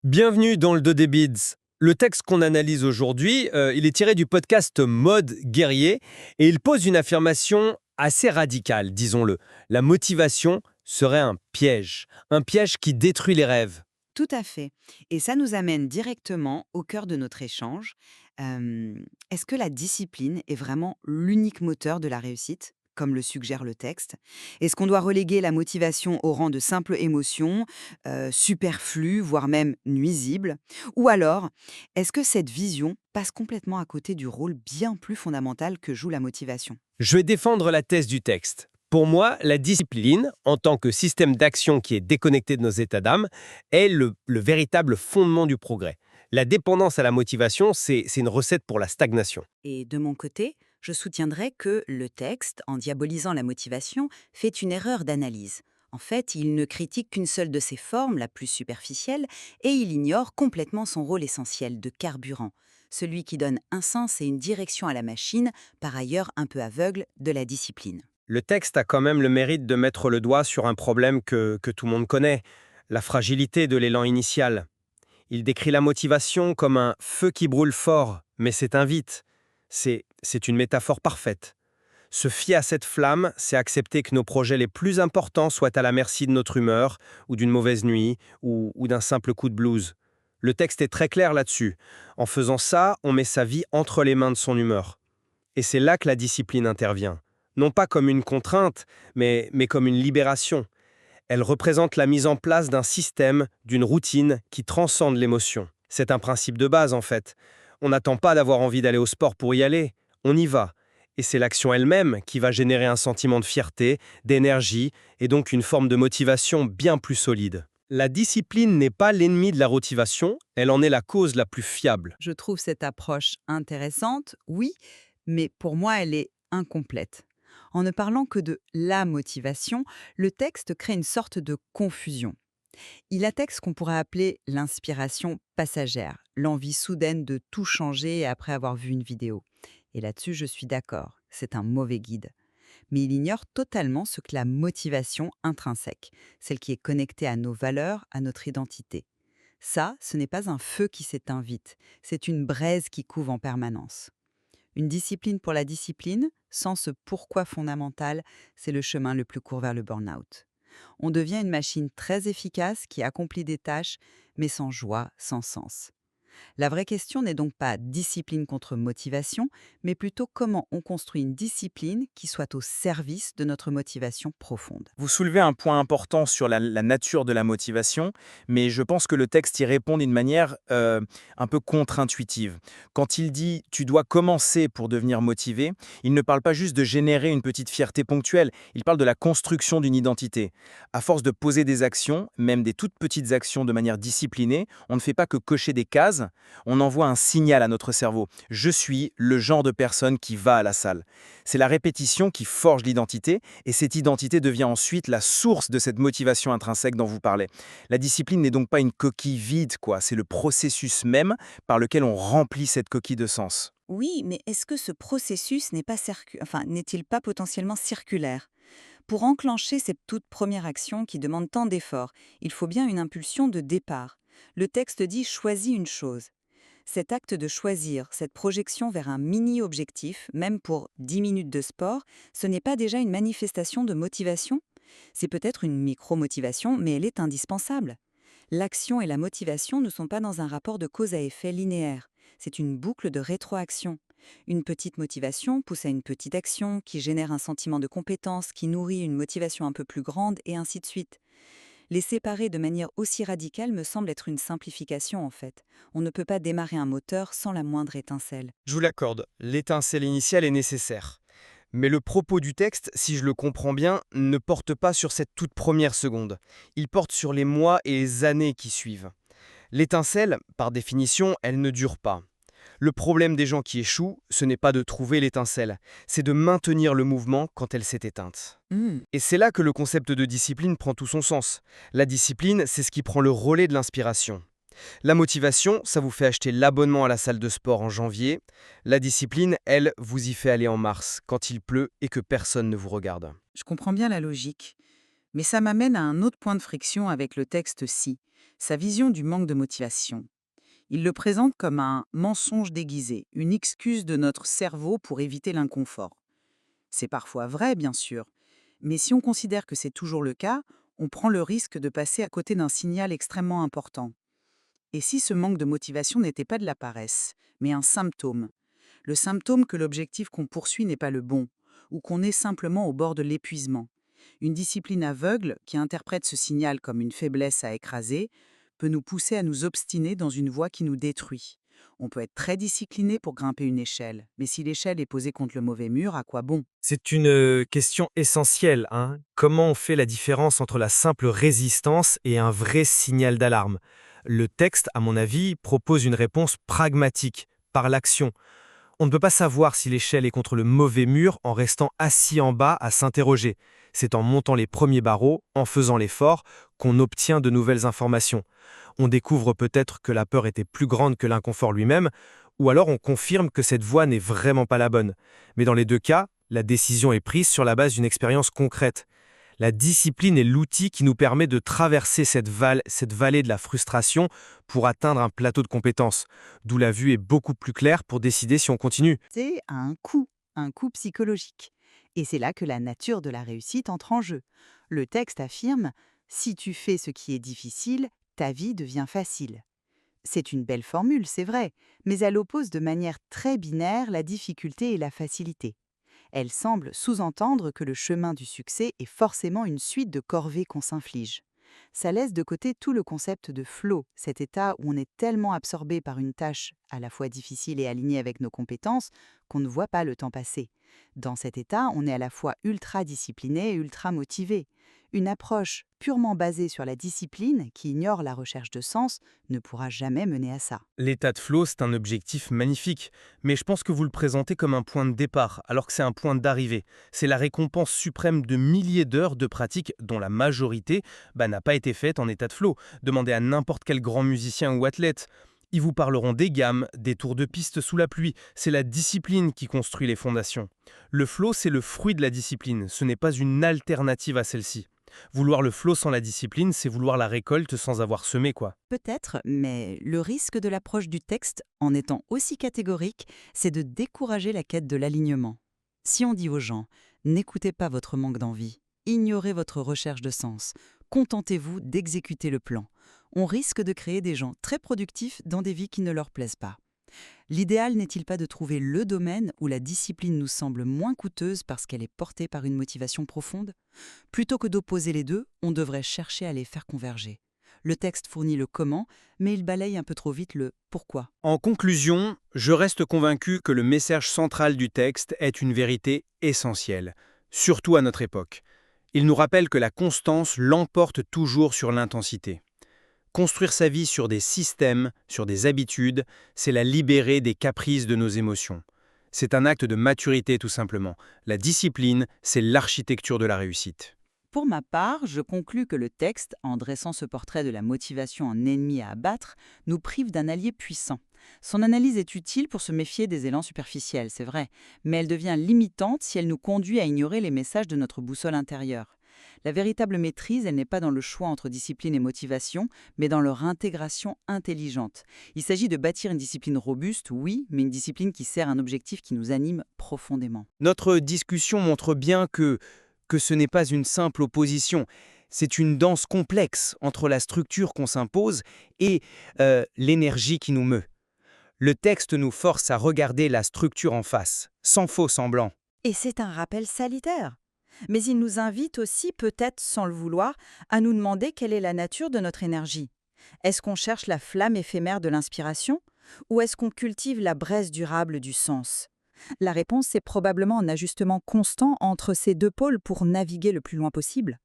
Bienvenue dans le 2D Bids. Le texte qu'on analyse aujourd'hui, il est tiré du podcast Mode guerrier et il pose une affirmation assez radicale, disons-le. La motivation serait un piège qui détruit les rêves. Tout à fait. Et ça nous amène directement au cœur de notre échange. Est-ce que la discipline est vraiment l'unique moteur de la réussite, comme le suggère le texte? Est-ce qu'on doit reléguer la motivation au rang de simple émotion, superflue, voire même nuisible? Ou alors, est-ce que cette vision passe complètement à côté du rôle bien plus fondamental que joue la motivation? Je vais défendre la thèse du texte. Pour moi, la discipline, en tant que système d'action qui est déconnecté de nos états d'âme, est le véritable fondement du progrès. La dépendance à la motivation, c'est une recette pour la stagnation. Et de mon côté, je soutiendrai que le texte, en diabolisant la motivation, fait une erreur d'analyse. En fait, il ne critique qu'une seule de ses formes, la plus superficielle, et il ignore complètement son rôle essentiel de carburant, celui qui donne un sens et une direction à la machine, par ailleurs un peu aveugle, de la discipline. Le texte a quand même le mérite de mettre le doigt sur un problème que tout le monde connaît, la fragilité de l'élan initial. Il décrit la motivation comme un feu qui brûle fort, mais s'éteint vite. C'est une métaphore parfaite. Se fier à cette flamme, c'est accepter que nos projets les plus importants soient à la merci de notre humeur, ou d'une mauvaise nuit, ou d'un simple coup de blues. Le texte est très clair là-dessus. En faisant ça, on met sa vie entre les mains de son humeur. Et c'est là que la discipline intervient. Non pas comme une contrainte, mais comme une libération. Elle représente la mise en place d'un système, d'une routine qui transcende l'émotion. C'est un principe de base en fait. On n'attend pas d'avoir envie d'aller au sport pour y aller, on y va. Et c'est l'action elle-même qui va générer un sentiment de fierté, d'énergie et donc une forme de motivation bien plus solide. La discipline n'est pas l'ennemi de la motivation, elle en est la cause la plus fiable. Je trouve cette approche intéressante, oui, mais pour moi, elle est incomplète. En ne parlant que de la motivation, le texte crée une sorte de confusion. Il attaque ce qu'on pourrait appeler l'inspiration passagère, l'envie soudaine de tout changer après avoir vu une vidéo. Et là-dessus, je suis d'accord, c'est un mauvais guide. Mais il ignore totalement ce que la motivation intrinsèque, celle qui est connectée à nos valeurs, à notre identité. Ça, ce n'est pas un feu qui s'éteint vite, c'est une braise qui couve en permanence. Une discipline pour la discipline, sans ce pourquoi fondamental, c'est le chemin le plus court vers le burn-out. On devient une machine très efficace qui accomplit des tâches, mais sans joie, sans sens. La vraie question n'est donc pas discipline contre motivation, mais plutôt comment on construit une discipline qui soit au service de notre motivation profonde. Vous soulevez un point important sur la nature de la motivation, mais je pense que le texte y répond d'une manière un peu contre-intuitive. Quand il dit « tu dois commencer pour devenir motivé », il ne parle pas juste de générer une petite fierté ponctuelle, il parle de la construction d'une identité. À force de poser des actions, même des toutes petites actions de manière disciplinée, on ne fait pas que cocher des cases, on envoie un signal à notre cerveau. Je suis le genre de personne qui va à la salle. C'est la répétition qui forge l'identité et cette identité devient ensuite la source de cette motivation intrinsèque dont vous parlez. La discipline n'est donc pas une coquille vide, quoi. C'est le processus même par lequel on remplit cette coquille de sens. Oui, mais est-ce que ce processus n'est-il pas potentiellement circulaire? Pour enclencher cette toute première action qui demande tant d'efforts, il faut bien une impulsion de départ. Le texte dit choisis une chose. Cet acte de choisir, cette projection vers un mini-objectif, même pour 10 minutes de sport, ce n'est pas déjà une manifestation de motivation? C'est peut-être une micro-motivation, mais elle est indispensable. L'action et la motivation ne sont pas dans un rapport de cause à effet linéaire. C'est une boucle de rétroaction. Une petite motivation pousse à une petite action qui génère un sentiment de compétence, qui nourrit une motivation un peu plus grande, et ainsi de suite. Les séparer de manière aussi radicale me semble être une simplification en fait. On ne peut pas démarrer un moteur sans la moindre étincelle. Je vous l'accorde, l'étincelle initiale est nécessaire. Mais le propos du texte, si je le comprends bien, ne porte pas sur cette toute première seconde. Il porte sur les mois et les années qui suivent. L'étincelle, par définition, elle ne dure pas. Le problème des gens qui échouent, ce n'est pas de trouver l'étincelle, c'est de maintenir le mouvement quand elle s'est éteinte. Hmm. Et c'est là que le concept de discipline prend tout son sens. La discipline, c'est ce qui prend le relais de l'inspiration. La motivation, ça vous fait acheter l'abonnement à la salle de sport en janvier. La discipline, elle, vous y fait aller en mars, quand il pleut et que personne ne vous regarde. Je comprends bien la logique, Mais ça m'amène à un autre point de friction avec le texte ci, sa vision du manque de motivation. Il le présente comme un mensonge déguisé, une excuse de notre cerveau pour éviter l'inconfort. C'est parfois vrai, bien sûr, mais si on considère que c'est toujours le cas, on prend le risque de passer à côté d'un signal extrêmement important. Et si ce manque de motivation n'était pas de la paresse, mais un symptôme? Le symptôme que l'objectif qu'on poursuit n'est pas le bon, ou qu'on est simplement au bord de l'épuisement. Une discipline aveugle, qui interprète ce signal comme une faiblesse à écraser, peut nous pousser à nous obstiner dans une voie qui nous détruit. On peut être très discipliné pour grimper une échelle, mais si l'échelle est posée contre le mauvais mur, à quoi bon? C'est une question essentielle, hein. Comment on fait la différence entre la simple résistance et un vrai signal d'alarme? Le texte, à mon avis, propose une réponse pragmatique, par l'action. On ne peut pas savoir si l'échelle est contre le mauvais mur en restant assis en bas à s'interroger. C'est en montant les premiers barreaux, en faisant l'effort, qu'on obtient de nouvelles informations. On découvre peut-être que la peur était plus grande que l'inconfort lui-même, ou alors on confirme que cette voie n'est vraiment pas la bonne. Mais dans les deux cas, la décision est prise sur la base d'une expérience concrète. La discipline est l'outil qui nous permet de traverser cette vallée de la frustration pour atteindre un plateau de compétences, d'où la vue est beaucoup plus claire pour décider si on continue. C'est un coût psychologique. Et c'est là que la nature de la réussite entre en jeu. Le texte affirme, si tu fais ce qui est difficile, ta vie devient facile. C'est une belle formule, c'est vrai, mais elle oppose de manière très binaire la difficulté et la facilité. Elle semble sous-entendre que le chemin du succès est forcément une suite de corvées qu'on s'inflige. Ça laisse de côté tout le concept de flow, cet état où on est tellement absorbé par une tâche à la fois difficile et alignée avec nos compétences qu'on ne voit pas le temps passer. Dans cet état, on est à la fois ultra discipliné et ultra motivé. Une approche purement basée sur la discipline, qui ignore la recherche de sens, ne pourra jamais mener à ça. L'état de flow, c'est un objectif magnifique, mais je pense que vous le présentez comme un point de départ, alors que c'est un point d'arrivée. C'est la récompense suprême de milliers d'heures de pratique dont la majorité n'a pas été faite en état de flow. Demandez à n'importe quel grand musicien ou athlète. Ils vous parleront des gammes, des tours de piste sous la pluie. C'est la discipline qui construit les fondations. Le flow, c'est le fruit de la discipline, ce n'est pas une alternative à celle-ci. Vouloir le flow sans la discipline, c'est vouloir la récolte sans avoir semé, quoi. Peut-être, mais le risque de l'approche du texte, en étant aussi catégorique, c'est de décourager la quête de l'alignement. Si on dit aux gens « n'écoutez pas votre manque d'envie, ignorez votre recherche de sens, contentez-vous d'exécuter le plan », on risque de créer des gens très productifs dans des vies qui ne leur plaisent pas. L'idéal n'est-il pas de trouver le domaine où la discipline nous semble moins coûteuse parce qu'elle est portée par une motivation profonde? Plutôt que d'opposer les deux, on devrait chercher à les faire converger. Le texte fournit le comment, mais il balaye un peu trop vite le pourquoi. En conclusion, je reste convaincu que le message central du texte est une vérité essentielle, surtout à notre époque. Il nous rappelle que la constance l'emporte toujours sur l'intensité. Construire sa vie sur des systèmes, sur des habitudes, c'est la libérer des caprices de nos émotions. C'est un acte de maturité tout simplement. La discipline, c'est l'architecture de la réussite. Pour ma part, je conclus que le texte, en dressant ce portrait de la motivation en ennemi à abattre, nous prive d'un allié puissant. Son analyse est utile pour se méfier des élans superficiels, c'est vrai, mais elle devient limitante si elle nous conduit à ignorer les messages de notre boussole intérieure. La véritable maîtrise, elle n'est pas dans le choix entre discipline et motivation, mais dans leur intégration intelligente. Il s'agit de bâtir une discipline robuste, oui, mais une discipline qui sert un objectif qui nous anime profondément. Notre discussion montre bien que ce n'est pas une simple opposition. C'est une danse complexe entre la structure qu'on s'impose et l'énergie qui nous meut. Le texte nous force à regarder la structure en face, sans faux semblant. Et c'est un rappel salutaire. Mais il nous invite aussi, peut-être sans le vouloir, à nous demander quelle est la nature de notre énergie. Est-ce qu'on cherche la flamme éphémère de l'inspiration ou est-ce qu'on cultive la braise durable du sens? La réponse, c'est probablement un ajustement constant entre ces deux pôles pour naviguer le plus loin possible.